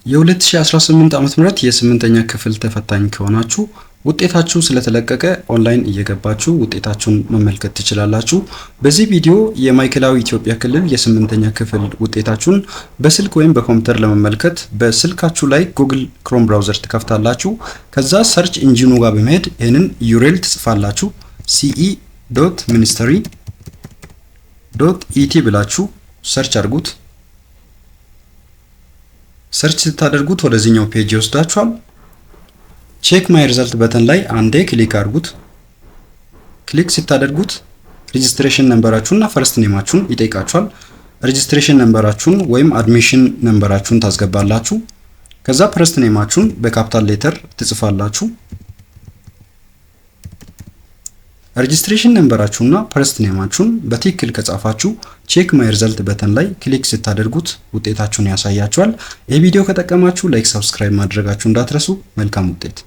የ2018 ዓመተ ምህረት የ8ኛ ክፍል ተፈታኝ ከሆናችሁ ውጤታችሁ ስለተለቀቀ ኦንላይን እየገባችሁ ውጤታችሁን መመልከት ትችላላችሁ። በዚህ ቪዲዮ የማዕከላዊ ኢትዮጵያ ክልል የ8ኛ ክፍል ውጤታችሁን በስልክ ወይም በኮምፒውተር ለመመልከት በስልካችሁ ላይ ጉግል ክሮም ብራውዘር ትከፍታላችሁ። ከዛ ሰርች ኢንጂኑ ጋር በመሄድ ይህንን ዩአርኤል ትጽፋላችሁ ce.ministry.et ብላችሁ ሰርች አድርጉት። ሰርች ስታደርጉት ወደዚህኛው ፔጅ ይወስዳችኋል። ቼክ ማይ ሪዛልት በተን ላይ አንዴ ክሊክ አድርጉት። ክሊክ ስታደርጉት ሬጂስትሬሽን ነምበራችሁንና ፈርስት ኔማችሁን ይጠይቃችኋል። ሬጂስትሬሽን ነምበራችሁን ወይም አድሚሽን ነምበራችሁን ታስገባላችሁ። ከዛ ፈርስት ኔማችሁን በካፒታል ሌተር ትጽፋላችሁ። ሬጂስትሬሽን ነምበራችሁና ፈርስት ኔማችሁን በትክክል ከጻፋችሁ ቼክ ማይ ሪዛልት በተን ላይ ክሊክ ስታደርጉት ውጤታችሁን ያሳያችኋል። ይህ ቪዲዮ ከጠቀማችሁ ላይክ፣ ሰብስክራይብ ማድረጋችሁ እንዳትረሱ። መልካም ውጤት